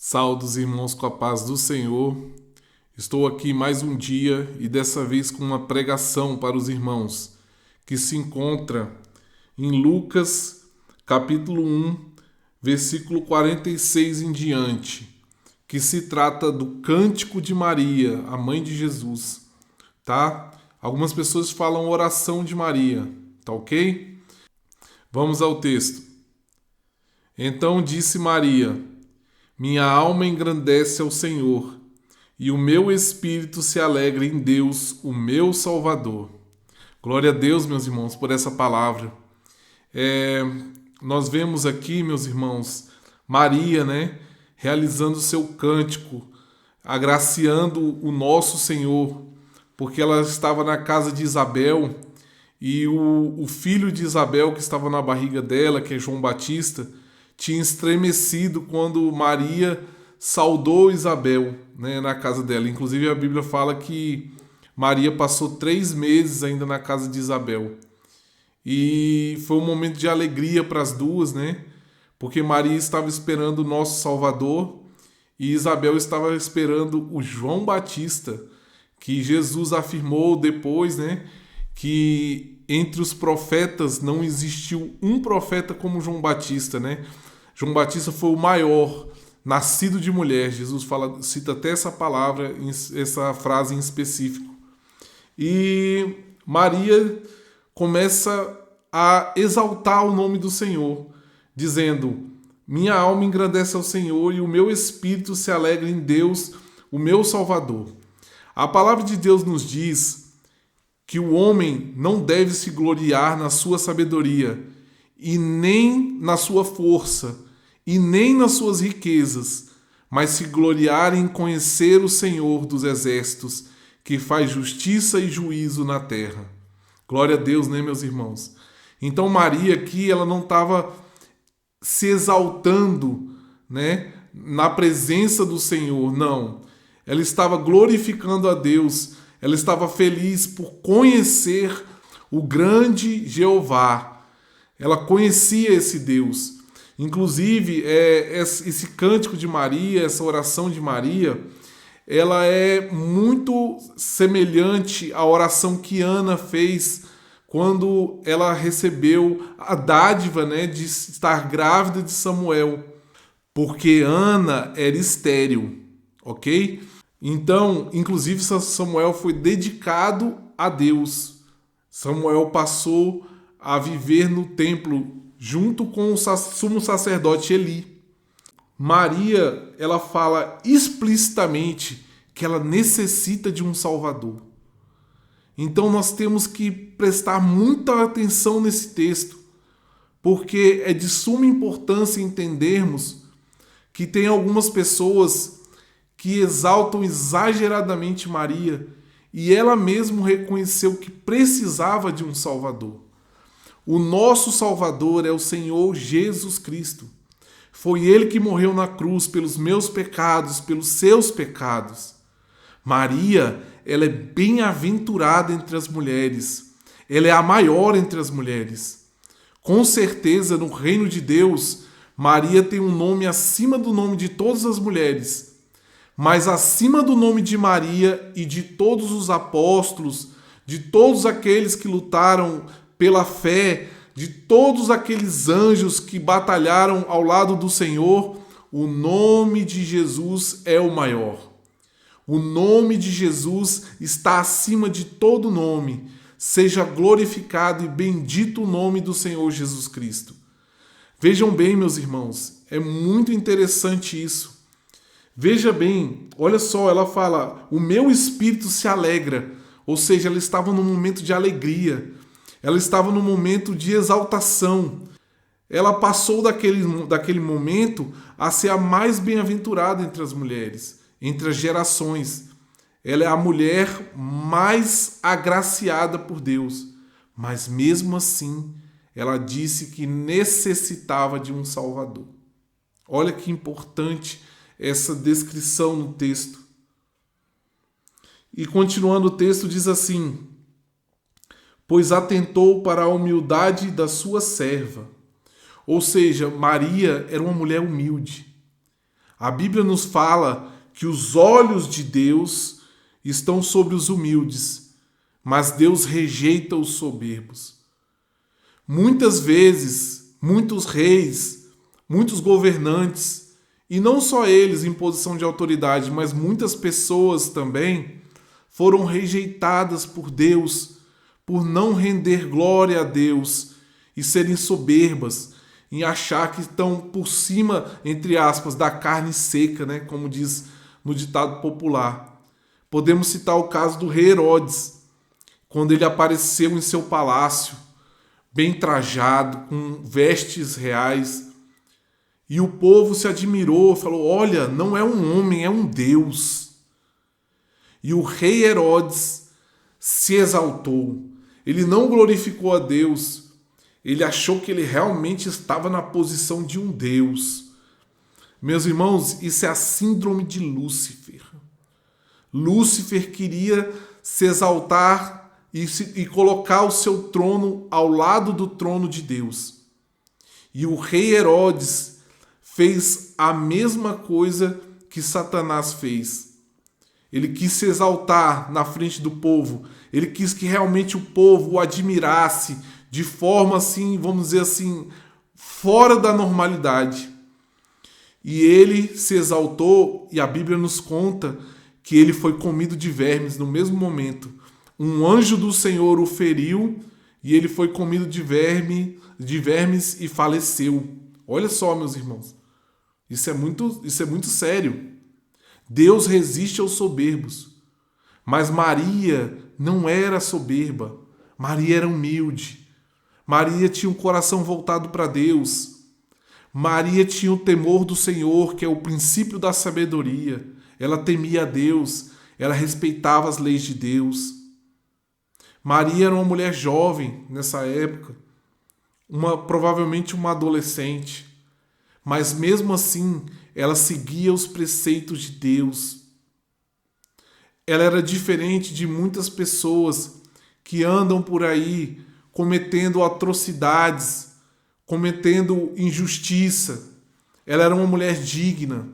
Saudos, irmãos, com a paz do Senhor. Estou aqui mais um dia e dessa vez com uma pregação para os irmãos que se encontra em Lucas, capítulo 1, versículo 46 em diante, que se trata do Cântico de Maria, a mãe de Jesus, tá? Algumas pessoas falam oração de Maria, tá ok? Vamos ao texto. Então disse Maria: minha alma engrandece ao Senhor, e o meu espírito se alegra em Deus, o meu Salvador. Glória a Deus, meus irmãos, por essa palavra. Nós vemos aqui, meus irmãos, Maria, né, realizando o seu cântico, agraciando o nosso Senhor, porque ela estava na casa de Isabel, e o filho de Isabel, que estava na barriga dela, que é João Batista, tinha estremecido quando Maria saudou Isabel, né, na casa dela. Inclusive a Bíblia fala que Maria passou 3 meses ainda na casa de Isabel. E foi um momento de alegria para as duas, né? Porque Maria estava esperando o nosso Salvador e Isabel estava esperando o João Batista, que Jesus afirmou depois, né, que entre os profetas não existiu um profeta como João Batista, né? João Batista foi o maior, nascido de mulher. Jesus cita até essa palavra, essa frase em específico. E Maria começa a exaltar o nome do Senhor, dizendo: minha alma engrandece ao Senhor e o meu espírito se alegra em Deus, o meu Salvador. A palavra de Deus nos diz que o homem não deve se gloriar na sua sabedoria, e nem na sua força, e nem nas suas riquezas, mas se gloriar em conhecer o Senhor dos exércitos, que faz justiça e juízo na terra. Glória a Deus, né, meus irmãos? Então Maria aqui, ela não estava se exaltando, né, na presença do Senhor, não. Ela estava glorificando a Deus, ela estava feliz por conhecer o grande Jeová. Ela conhecia esse Deus. Inclusive, esse cântico de Maria, essa oração de Maria, ela é muito semelhante à oração que Ana fez quando ela recebeu a dádiva, né, de estar grávida de Samuel, porque Ana era estéril, ok? Então, inclusive, Samuel foi dedicado a Deus. Samuel passou a viver no templo junto com o sumo sacerdote Eli. Maria, ela fala explicitamente que ela necessita de um Salvador. Então nós temos que prestar muita atenção nesse texto, porque é de suma importância entendermos que tem algumas pessoas que exaltam exageradamente Maria e ela mesma reconheceu que precisava de um Salvador. O nosso Salvador é o Senhor Jesus Cristo. Foi Ele que morreu na cruz pelos meus pecados, pelos seus pecados. Maria, ela é bem-aventurada entre as mulheres. Ela é a maior entre as mulheres. Com certeza, no reino de Deus, Maria tem um nome acima do nome de todas as mulheres. Mas acima do nome de Maria e de todos os apóstolos, de todos aqueles que lutaram pela fé, de todos aqueles anjos que batalharam ao lado do Senhor, o nome de Jesus é o maior. O nome de Jesus está acima de todo nome. Seja glorificado e bendito o nome do Senhor Jesus Cristo. Vejam bem, meus irmãos, é muito interessante isso. Veja bem, olha só, ela fala: o meu espírito se alegra. Ou seja, ela estava num momento de alegria. Ela estava num momento de exaltação. Ela passou daquele momento a ser a mais bem-aventurada entre as mulheres, entre as gerações. Ela é a mulher mais agraciada por Deus. Mas mesmo assim, ela disse que necessitava de um Salvador. Olha que importante essa descrição no texto. E continuando o texto diz assim: pois atentou para a humildade da sua serva. Ou seja, Maria era uma mulher humilde. A Bíblia nos fala que os olhos de Deus estão sobre os humildes, mas Deus rejeita os soberbos. Muitas vezes, muitos reis, muitos governantes, e não só eles em posição de autoridade, mas muitas pessoas também foram rejeitadas por Deus, por não render glória a Deus e serem soberbas, em achar que estão por cima, entre aspas, da carne seca, né? Como diz no ditado popular. Podemos citar o caso do rei Herodes, quando ele apareceu em seu palácio, bem trajado, com vestes reais, e o povo se admirou, falou: olha, não é um homem, é um Deus. E o rei Herodes se exaltou. Ele não glorificou a Deus. Ele achou que ele realmente estava na posição de um Deus. Meus irmãos, isso é a síndrome de Lúcifer. Lúcifer queria se exaltar e colocar o seu trono ao lado do trono de Deus. E o rei Herodes fez a mesma coisa que Satanás fez. Ele quis se exaltar na frente do povo. Ele quis que realmente o povo o admirasse de forma assim, vamos dizer assim, fora da normalidade. E ele se exaltou, e a Bíblia nos conta que ele foi comido de vermes no mesmo momento. Um anjo do Senhor o feriu e ele foi comido de vermes e faleceu. Olha só, meus irmãos. Isso é muito sério. Deus resiste aos soberbos. Mas Maria não era soberba. Maria era humilde. Maria tinha um coração voltado para Deus. Maria tinha o temor do Senhor, que é o princípio da sabedoria. Ela temia a Deus. Ela respeitava as leis de Deus. Maria era uma mulher jovem nessa época. Provavelmente uma adolescente. Mas mesmo assim, ela seguia os preceitos de Deus. Ela era diferente de muitas pessoas que andam por aí cometendo atrocidades, cometendo injustiça. Ela era uma mulher digna.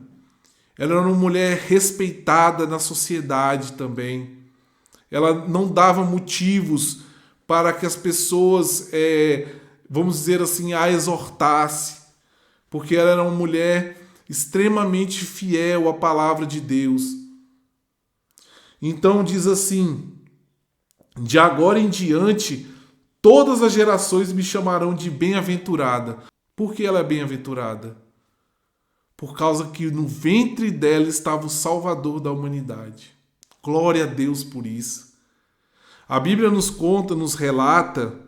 Ela era uma mulher respeitada na sociedade também. Ela não dava motivos para que as pessoas, vamos dizer assim, a exortasse. Porque ela era uma mulher extremamente fiel à palavra de Deus. Então diz assim: de agora em diante, todas as gerações me chamarão de bem-aventurada. Por que ela é bem-aventurada? Por causa que no ventre dela estava o Salvador da humanidade. Glória a Deus por isso. A Bíblia nos conta, nos relata,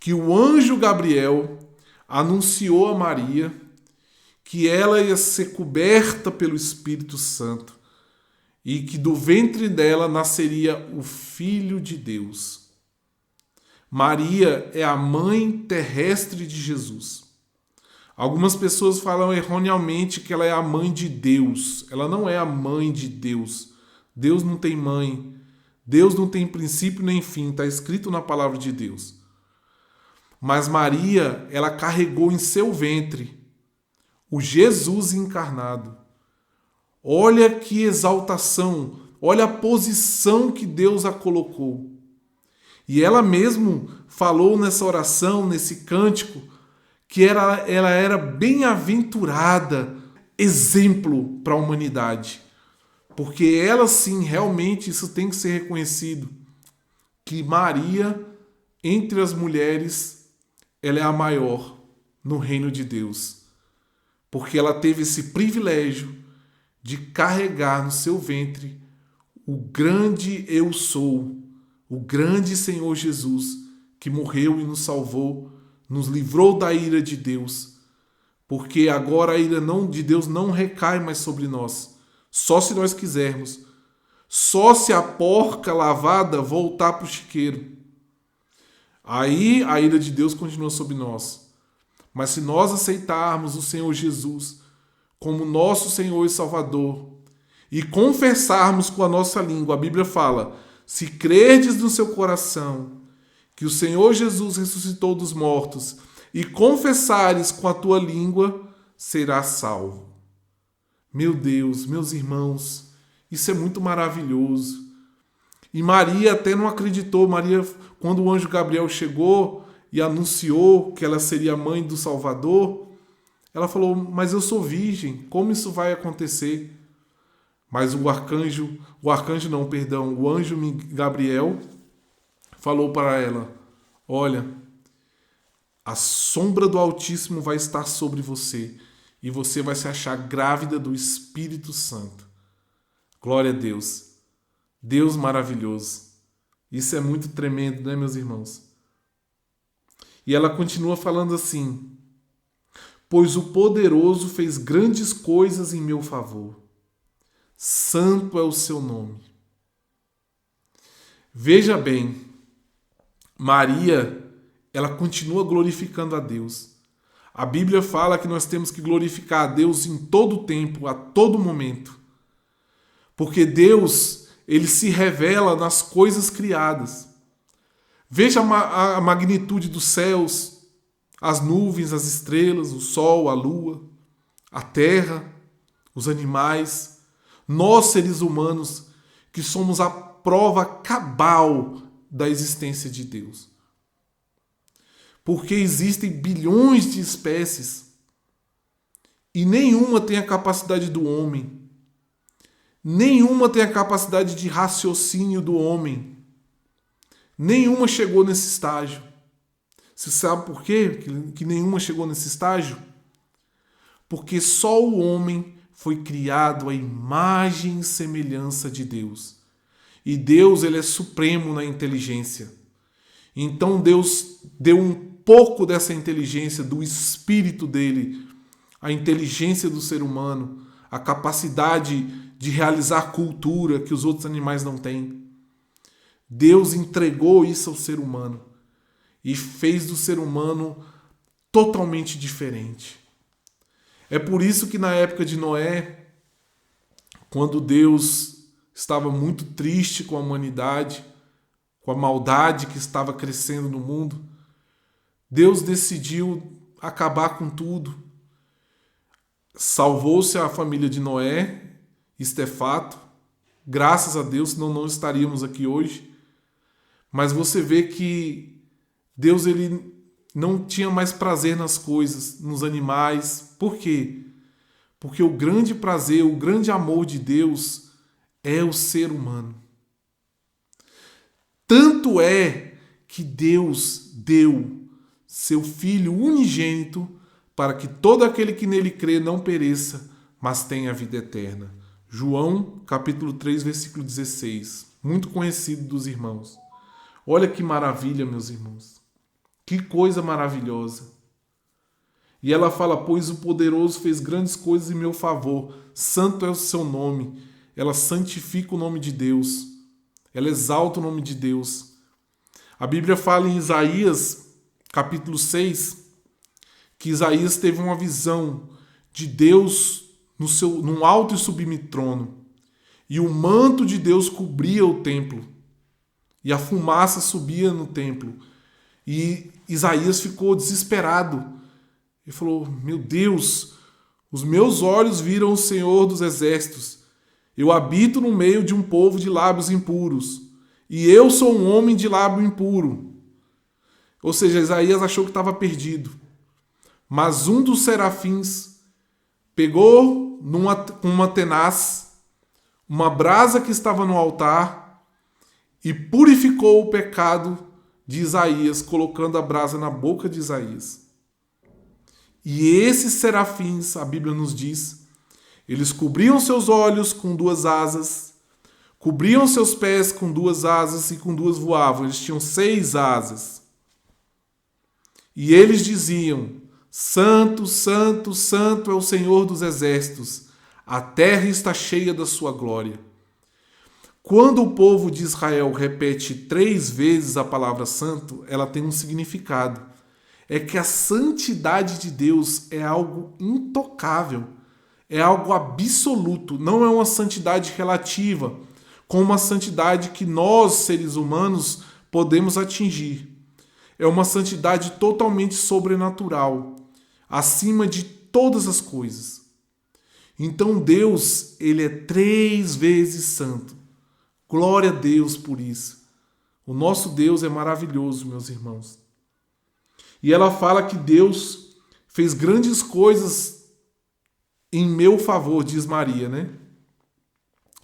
que o anjo Gabriel anunciou a Maria que ela ia ser coberta pelo Espírito Santo e que do ventre dela nasceria o Filho de Deus. Maria é a mãe terrestre de Jesus. Algumas pessoas falam erroneamente que ela é a mãe de Deus. Ela não é a mãe de Deus. Deus não tem mãe. Deus não tem princípio nem fim. Está escrito na palavra de Deus. Mas Maria, ela carregou em seu ventre o Jesus encarnado. Olha que exaltação, olha a posição que Deus a colocou. E ela mesmo falou nessa oração, nesse cântico, que ela era bem-aventurada, exemplo para a humanidade. Porque ela sim, realmente, isso tem que ser reconhecido, que Maria, entre as mulheres, ela é a maior no reino de Deus. Porque ela teve esse privilégio de carregar no seu ventre o grande eu sou, o grande Senhor Jesus, que morreu e nos salvou, nos livrou da ira de Deus. Porque agora a ira de Deus não recai mais sobre nós, só se nós quisermos. Só se a porca lavada voltar para o chiqueiro. Aí a ira de Deus continua sobre nós. Mas se nós aceitarmos o Senhor Jesus como nosso Senhor e Salvador e confessarmos com a nossa língua, a Bíblia fala, se crerdes no seu coração que o Senhor Jesus ressuscitou dos mortos e confessares com a tua língua, serás salvo. Meu Deus, meus irmãos, isso é muito maravilhoso. E Maria até não acreditou. Maria, quando o anjo Gabriel chegou e anunciou que ela seria mãe do Salvador, ela falou: mas eu sou virgem, como isso vai acontecer? Mas o anjo Gabriel falou para ela: olha, a sombra do Altíssimo vai estar sobre você e você vai se achar grávida do Espírito Santo. Glória a Deus. Deus maravilhoso. Isso é muito tremendo, né, meus irmãos? E ela continua falando assim: pois o poderoso fez grandes coisas em meu favor. Santo é o seu nome. Veja bem, Maria, ela continua glorificando a Deus. A Bíblia fala que nós temos que glorificar a Deus em todo o tempo, a todo momento. Porque Deus, ele se revela nas coisas criadas. Veja a magnitude dos céus, as nuvens, as estrelas, o sol, a lua, a terra, os animais. Nós, seres humanos, que somos a prova cabal da existência de Deus. Porque existem bilhões de espécies e nenhuma tem a capacidade do homem. Nenhuma tem a capacidade de raciocínio do homem. Nenhuma chegou nesse estágio. Você sabe por quê que nenhuma chegou nesse estágio? Porque só o homem foi criado à imagem e semelhança de Deus. E Deus, ele é supremo na inteligência. Então Deus deu um pouco dessa inteligência, do espírito dele, a inteligência do ser humano, a capacidade de realizar cultura que os outros animais não têm. Deus entregou isso ao ser humano e fez do ser humano totalmente diferente. É por isso que na época de Noé, quando Deus estava muito triste com a humanidade, com a maldade que estava crescendo no mundo, Deus decidiu acabar com tudo. Salvou-se a família de Noé, isto é fato. Graças a Deus, senão não estaríamos aqui hoje. Mas você vê que Deus, ele não tinha mais prazer nas coisas, nos animais. Por quê? Porque o grande prazer, o grande amor de Deus é o ser humano. Tanto é que Deus deu seu Filho unigênito para que todo aquele que nele crê não pereça, mas tenha a vida eterna. João, capítulo 3, versículo 16. Muito conhecido dos irmãos. Olha que maravilha, meus irmãos. Que coisa maravilhosa. E ela fala: pois o poderoso fez grandes coisas em meu favor. Santo é o seu nome. Ela santifica o nome de Deus. Ela exalta o nome de Deus. A Bíblia fala em Isaías, capítulo 6, que Isaías teve uma visão de Deus num alto e sublime trono. E o manto de Deus cobria o templo. E a fumaça subia no templo. E Isaías ficou desesperado. Ele falou: meu Deus, os meus olhos viram o Senhor dos exércitos. Eu habito no meio de um povo de lábios impuros. E eu sou um homem de lábio impuro. Ou seja, Isaías achou que estava perdido. Mas um dos serafins pegou com uma tenaz uma brasa que estava no altar e purificou o pecado de Isaías, colocando a brasa na boca de Isaías. E esses serafins, a Bíblia nos diz, eles cobriam seus olhos com 2 asas, cobriam seus pés com 2 asas e com 2 voavam. Eles tinham 6 asas. E eles diziam: Santo, Santo, Santo é o Senhor dos exércitos. A terra está cheia da sua glória. Quando o povo de Israel repete 3 vezes a palavra santo, ela tem um significado. É que a santidade de Deus é algo intocável. É algo absoluto. Não é uma santidade relativa, como uma santidade que nós, seres humanos, podemos atingir. É uma santidade totalmente sobrenatural, acima de todas as coisas. Então Deus, ele é 3 vezes santo. Glória a Deus por isso. O nosso Deus é maravilhoso, meus irmãos. E ela fala que Deus fez grandes coisas em meu favor, diz Maria, né?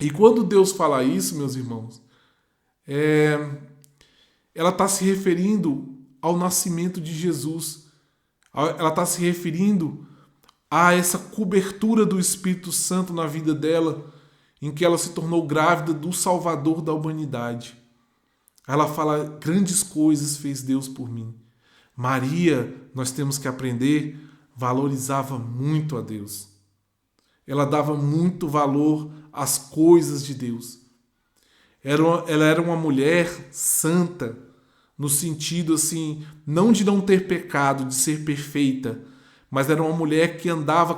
E quando Deus fala isso, meus irmãos, ela está se referindo ao nascimento de Jesus. Ela está se referindo a essa cobertura do Espírito Santo na vida dela, em que ela se tornou grávida do Salvador da humanidade. Ela fala, grandes coisas fez Deus por mim. Maria, nós temos que aprender, valorizava muito a Deus. Ela dava muito valor às coisas de Deus. Ela era uma mulher santa, no sentido assim, não de não ter pecado, de ser perfeita, mas era uma mulher que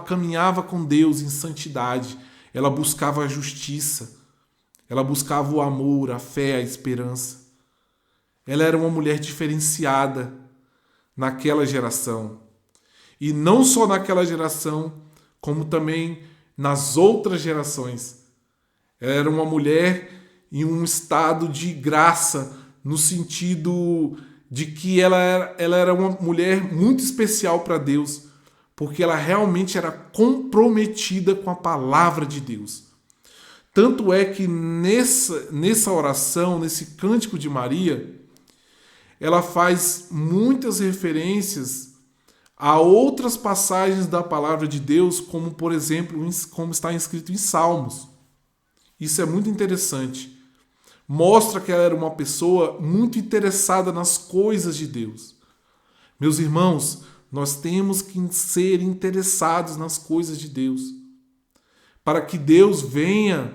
caminhava com Deus em santidade. Ela buscava a justiça, ela buscava o amor, a fé, a esperança. Ela era uma mulher diferenciada naquela geração. E não só naquela geração, como também nas outras gerações. Ela era uma mulher em um estado de graça, no sentido de que ela era uma mulher muito especial para Deus, porque ela realmente era comprometida com a palavra de Deus. Tanto é que nessa oração, nesse cântico de Maria, ela faz muitas referências a outras passagens da palavra de Deus, como, por exemplo, como está escrito em Salmos. Isso é muito interessante. Mostra que ela era uma pessoa muito interessada nas coisas de Deus. Meus irmãos, nós temos que ser interessados nas coisas de Deus, para que Deus venha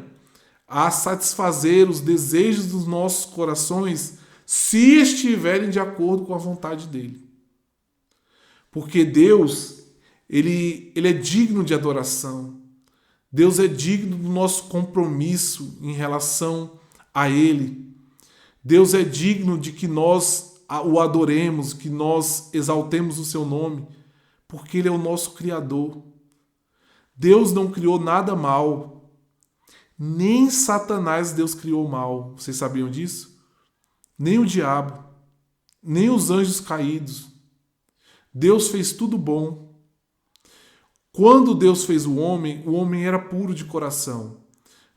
a satisfazer os desejos dos nossos corações, se estiverem de acordo com a vontade dele. Porque Deus, ele é digno de adoração. Deus é digno do nosso compromisso em relação a ele. Deus é digno de que nós o adoremos, que nós exaltemos o seu nome, porque ele é o nosso Criador. Deus não criou nada mal. Nem Satanás Deus criou mal. Vocês sabiam disso? Nem o diabo, nem os anjos caídos. Deus fez tudo bom. Quando Deus fez o homem era puro de coração,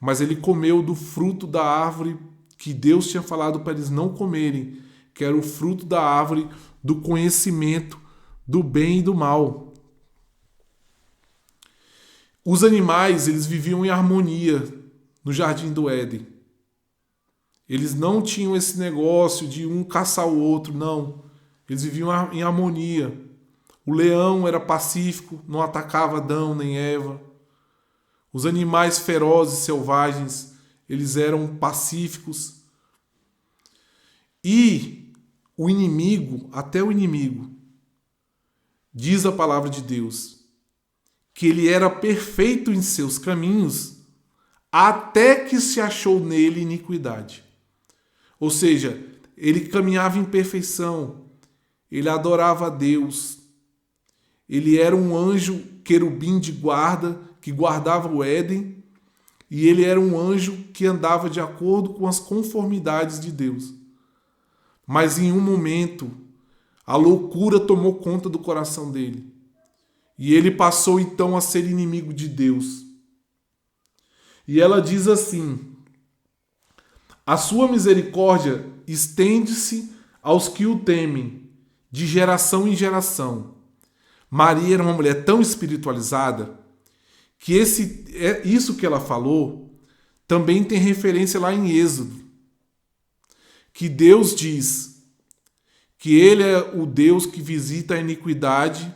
mas ele comeu do fruto da árvore que Deus tinha falado para eles não comerem, que era o fruto da árvore do conhecimento do bem e do mal. Os animais, eles viviam em harmonia no jardim do Éden. Eles não tinham esse negócio de um caçar o outro, não. Eles viviam em harmonia. O leão era pacífico, não atacava Adão nem Eva. Os animais ferozes, selvagens, eles eram pacíficos. E o inimigo, até o inimigo, diz a palavra de Deus, que ele era perfeito em seus caminhos, até que se achou nele iniquidade. Ou seja, ele caminhava em perfeição, ele adorava a Deus, ele era um anjo querubim de guarda que guardava o Éden, e ele era um anjo que andava de acordo com as conformidades de Deus. Mas em um momento, a loucura tomou conta do coração dele, e ele passou então a ser inimigo de Deus. E ela diz assim: a sua misericórdia estende-se aos que o temem, de geração em geração. Maria era uma mulher tão espiritualizada que isso que ela falou também tem referência lá em Êxodo, que Deus diz que ele é o Deus que visita a iniquidade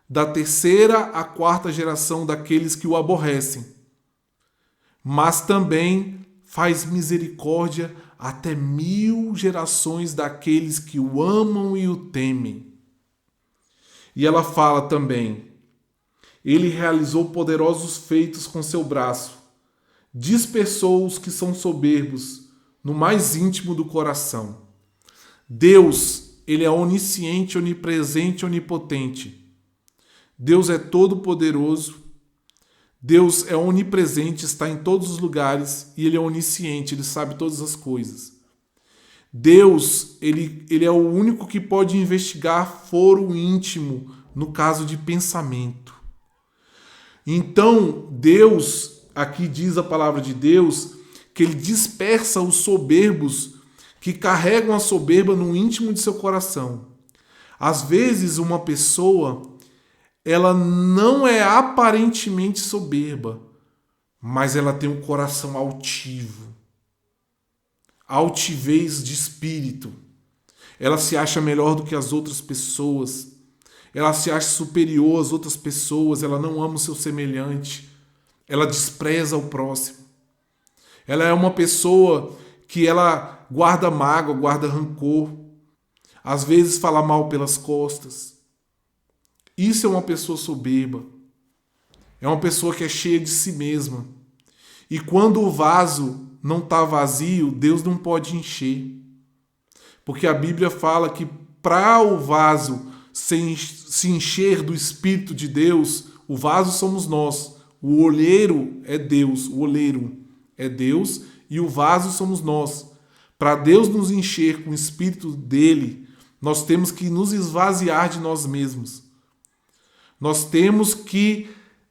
da 3ª à 4ª geração daqueles que o aborrecem, mas também faz misericórdia até 1000 gerações daqueles que o amam e o temem. E ela fala também: ele realizou poderosos feitos com seu braço, dispersou os que são soberbos no mais íntimo do coração. Deus, ele é onisciente, onipresente, onipotente. Deus é todo-poderoso. Deus é onipresente, está em todos os lugares e ele é onisciente, ele sabe todas as coisas. Deus, ele é o único que pode investigar foro íntimo no caso de pensamento. Então, Deus, aqui diz a palavra de Deus, que ele dispersa os soberbos que carregam a soberba no íntimo de seu coração. Às vezes, uma pessoa, ela não é aparentemente soberba, mas ela tem um coração altivo. Altivez de espírito. Ela se acha melhor do que as outras pessoas. Ela se acha superior às outras pessoas. Ela não ama o seu semelhante. Ela despreza o próximo. Ela é uma pessoa que ela guarda mágoa, guarda rancor. Às vezes fala mal pelas costas. Isso é uma pessoa soberba. É uma pessoa que é cheia de si mesma. E quando o vaso não está vazio, Deus não pode encher. Porque a Bíblia fala que para o vaso se encher do Espírito de Deus, o vaso somos nós. O olheiro é Deus. O oleiro é Deus e o vaso somos nós. Para Deus nos encher com o Espírito dele, nós temos que nos esvaziar de nós mesmos. Nós temos que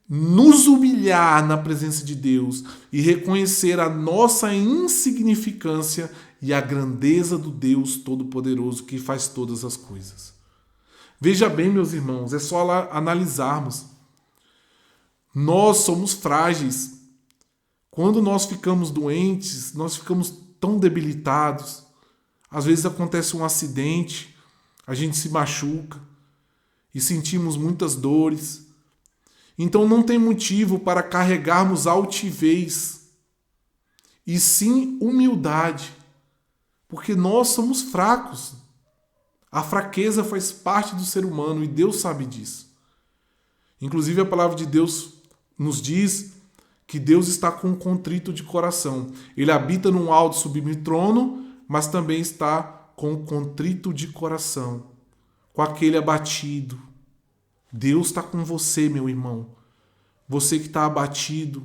nos humilhar na presença de Deus e reconhecer a nossa insignificância e a grandeza do Deus Todo-Poderoso que faz todas as coisas. Veja bem, meus irmãos, é só analisarmos. Nós somos frágeis. Quando nós ficamos doentes, nós ficamos tão debilitados. Às vezes acontece um acidente, a gente se machuca e sentimos muitas dores. Então não tem motivo para carregarmos altivez, e sim humildade, porque nós somos fracos. A fraqueza faz parte do ser humano e Deus sabe disso. Inclusive a palavra de Deus nos diz que Deus está com um contrito de coração. Ele habita num alto e sublime trono, mas também está com um contrito de coração, com aquele abatido. Deus está com você, meu irmão. Você que está abatido,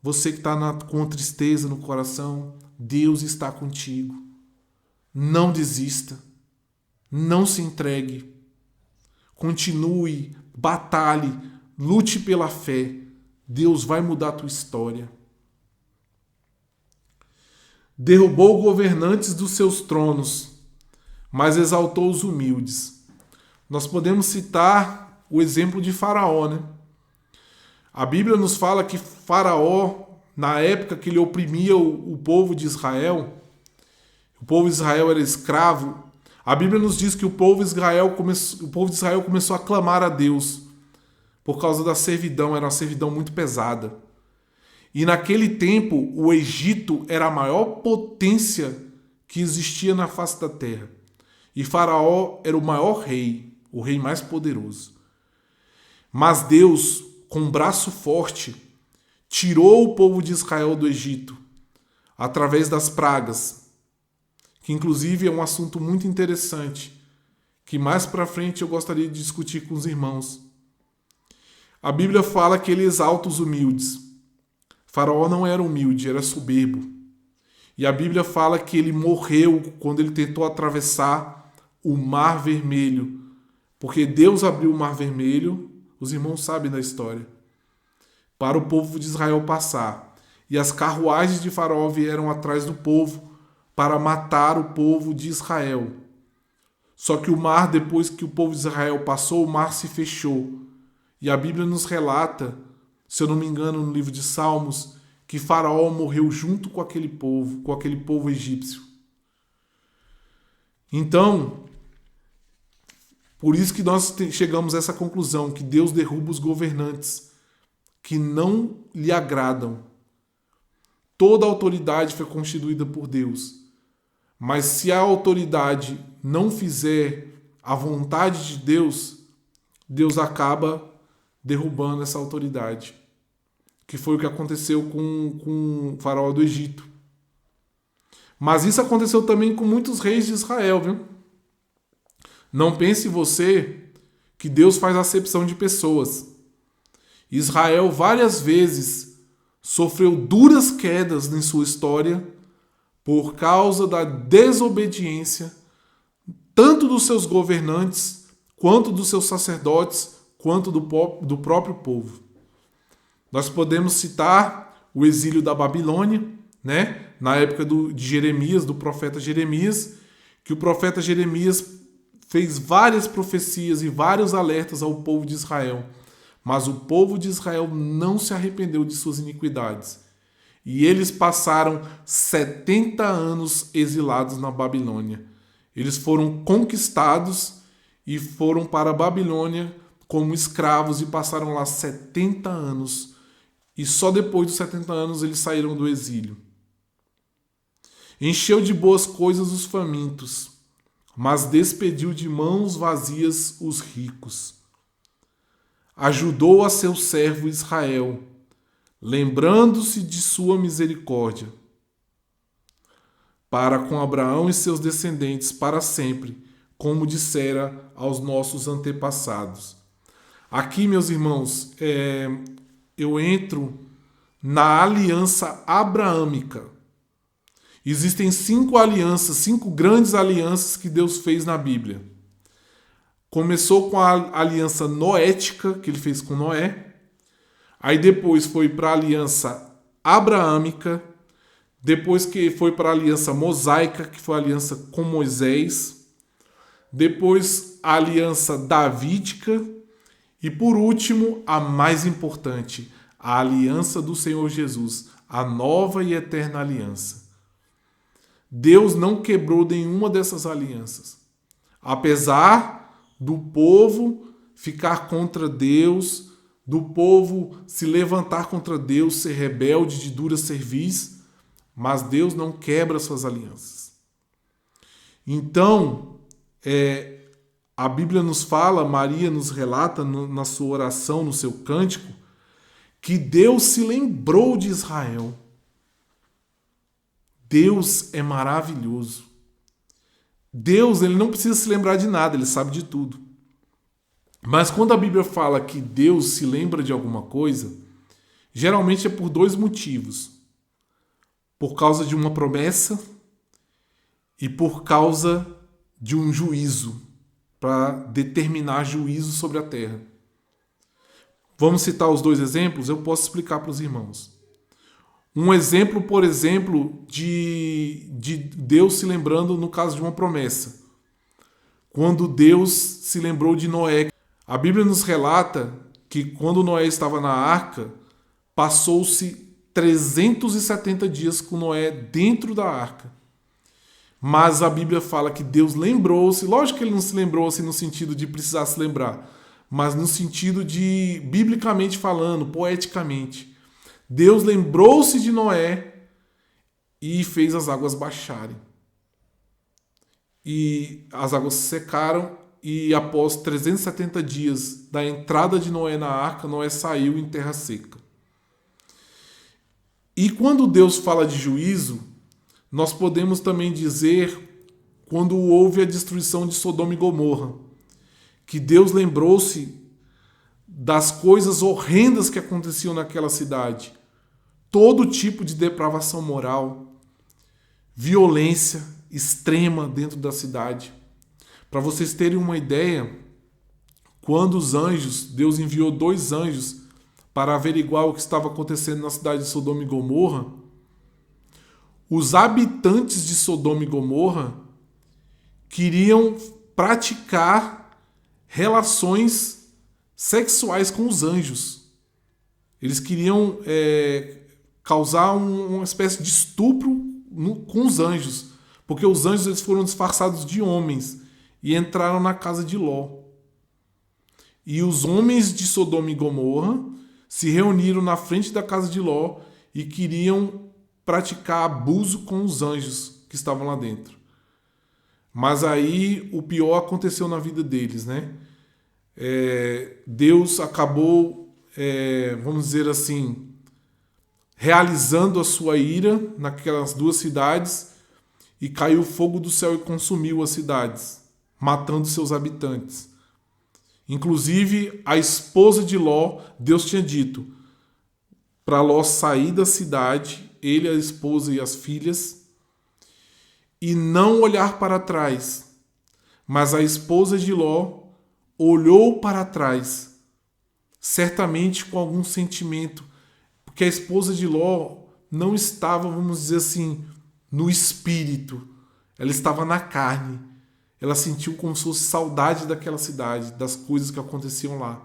você que está com tristeza no coração, Deus está contigo. Não desista. Não se entregue. Continue, batalhe, lute pela fé. Deus vai mudar a tua história. Derrubou governantes dos seus tronos, mas exaltou os humildes. Nós podemos citar o exemplo de Faraó, né? A Bíblia nos fala que Faraó, na época que ele oprimia o povo de Israel, o povo de Israel era escravo, a Bíblia nos diz que o povo de Israel começou a clamar a Deus por causa da servidão, era uma servidão muito pesada. E naquele tempo, o Egito era a maior potência que existia na face da terra. E Faraó era o maior rei, o rei mais poderoso. Mas Deus, com um braço forte, tirou o povo de Israel do Egito através das pragas, que inclusive é um assunto muito interessante, que mais para frente eu gostaria de discutir com os irmãos. A Bíblia fala que ele exalta os humildes. Faraó não era humilde, era soberbo. E a Bíblia fala que ele morreu quando ele tentou atravessar o Mar Vermelho, porque Deus abriu o Mar Vermelho, os irmãos sabem da história, para o povo de Israel passar. E as carruagens de Faraó vieram atrás do povo para matar o povo de Israel. Só que o mar, depois que o povo de Israel passou, o mar se fechou. E a Bíblia nos relata, se eu não me engano, no livro de Salmos, que Faraó morreu junto com aquele povo egípcio. Então, por isso que nós chegamos a essa conclusão, que Deus derruba os governantes que não lhe agradam. Toda autoridade foi constituída por Deus. Mas se a autoridade não fizer a vontade de Deus, Deus acaba derrubando essa autoridade. Que foi o que aconteceu com o faraó do Egito. Mas isso aconteceu também com muitos reis de Israel, viu? Não pense você que Deus faz acepção de pessoas Israel várias vezes sofreu duras quedas em sua história por causa da desobediência tanto dos seus governantes, quanto dos seus sacerdotes, quanto do próprio povo. Nós podemos citar o exílio da Babilônia, né? Na época de Jeremias, do profeta Jeremias, que o profeta Jeremias fez várias profecias e vários alertas ao povo de Israel, mas o povo de Israel não se arrependeu de suas iniquidades. E eles passaram 70 anos exilados na Babilônia. Eles foram conquistados e foram para a Babilônia como escravos e passaram lá 70 anos. E só depois dos 70 anos eles saíram do exílio. Encheu de boas coisas os famintos, mas despediu de mãos vazias os ricos. Ajudou a seu servo Israel, lembrando-se de sua misericórdia, para com Abraão e seus descendentes para sempre, como dissera aos nossos antepassados. Aqui, meus irmãos, eu entro na aliança abraâmica. Existem 5 alianças, 5 grandes alianças que Deus fez na Bíblia. Começou com a aliança noética, que ele fez com Noé. Aí depois foi para a aliança abraâmica. Depois que foi para a aliança mosaica, que foi a aliança com Moisés. Depois a aliança davídica. E por último, a mais importante, a aliança do Senhor Jesus, a nova e eterna aliança. Deus não quebrou nenhuma dessas alianças. Apesar do povo ficar contra Deus, do povo se levantar contra Deus, ser rebelde, de dura cerviz, mas Deus não quebra suas alianças. Então, a Bíblia nos fala, Maria nos relata na sua oração, no seu cântico, que Deus se lembrou de Israel. Deus é maravilhoso. Deus, ele não precisa se lembrar de nada, ele sabe de tudo. Mas quando a Bíblia fala que Deus se lembra de alguma coisa, geralmente é por 2 motivos. Por causa de uma promessa e por causa de um juízo, para determinar juízo sobre a terra. Vamos citar os 2 exemplos? Eu posso explicar para os irmãos. Um exemplo, por exemplo, de Deus se lembrando no caso de uma promessa. Quando Deus se lembrou de Noé. A Bíblia nos relata que quando Noé estava na arca, passou-se 370 dias com Noé dentro da arca. Mas a Bíblia fala que Deus lembrou-se. Lógico que ele não se lembrou assim no sentido de precisar se lembrar, mas no sentido de, biblicamente falando, poeticamente. Deus lembrou-se de Noé e fez as águas baixarem. E as águas se secaram e após 370 dias da entrada de Noé na arca, Noé saiu em terra seca. E quando Deus fala de juízo, nós podemos também dizer quando houve a destruição de Sodoma e Gomorra, que Deus lembrou-se das coisas horrendas que aconteciam naquela cidade. Todo tipo de depravação moral, violência extrema dentro da cidade. Para vocês terem uma ideia, quando os anjos, Deus enviou 2 anjos para averiguar o que estava acontecendo na cidade de Sodoma e Gomorra, os habitantes de Sodoma e Gomorra queriam praticar relações sexuais com os anjos. Eles queriam causar uma espécie de estupro com os anjos, porque os anjos eles foram disfarçados de homens e entraram na casa de Ló. E os homens de Sodoma e Gomorra se reuniram na frente da casa de Ló e queriam praticar abuso com os anjos que estavam lá dentro. Mas aí o pior aconteceu na vida deles, né? Deus acabou, vamos dizer assim, realizando a sua ira naquelas 2 cidades e caiu fogo do céu e consumiu as cidades, matando seus habitantes. Inclusive, a esposa de Ló, Deus tinha dito para Ló sair da cidade, ele, a esposa e as filhas, e não olhar para trás. Mas a esposa de Ló olhou para trás, certamente com algum sentimento, porque a esposa de Ló não estava, vamos dizer assim, no espírito, ela estava na carne. Ela sentiu como se fosse saudade daquela cidade, das coisas que aconteciam lá.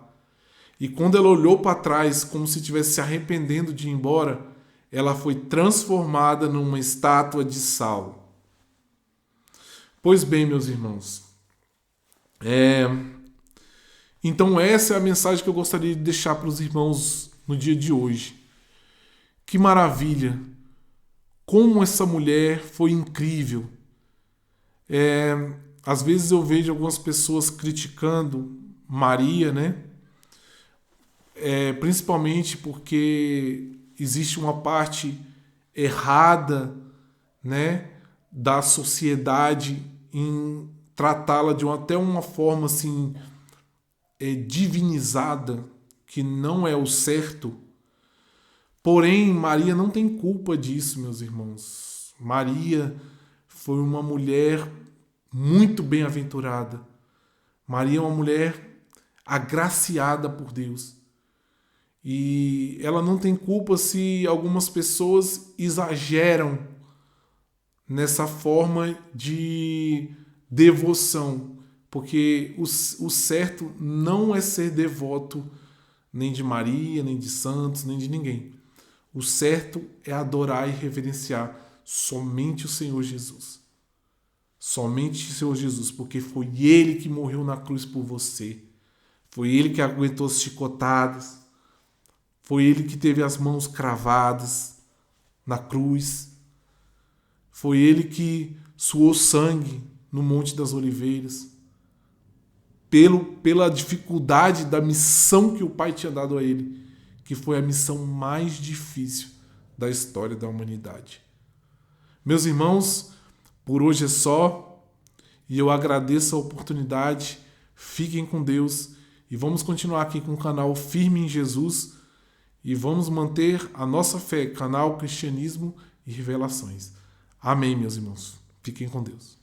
E quando ela olhou para trás, como se estivesse se arrependendo de ir embora, ela foi transformada numa estátua de sal. Pois bem, meus irmãos, então essa é a mensagem que eu gostaria de deixar para os irmãos no dia de hoje. Que maravilha! Como essa mulher foi incrível! Às vezes eu vejo algumas pessoas criticando Maria, né? Principalmente porque existe uma parte errada, né, da sociedade em tratá-la de até uma forma assim divinizada, que não é o certo. Porém, Maria não tem culpa disso, meus irmãos. Maria foi uma mulher muito bem-aventurada. Maria é uma mulher agraciada por Deus. E ela não tem culpa se algumas pessoas exageram nessa forma de devoção. Porque o certo não é ser devoto nem de Maria, nem de santos, nem de ninguém. O certo é adorar e reverenciar somente o Senhor Jesus. Somente o Senhor Jesus, porque foi Ele que morreu na cruz por você. Foi Ele que aguentou as chicotadas. Foi Ele que teve as mãos cravadas na cruz. Foi Ele que suou sangue no Monte das Oliveiras. Pela dificuldade da missão que o Pai tinha dado a Ele, que foi a missão mais difícil da história da humanidade. Meus irmãos, por hoje é só, e eu agradeço a oportunidade. Fiquem com Deus e vamos continuar aqui com o canal Firme em Jesus e vamos manter a nossa fé, canal Cristianismo e Revelações. Amém, meus irmãos. Fiquem com Deus.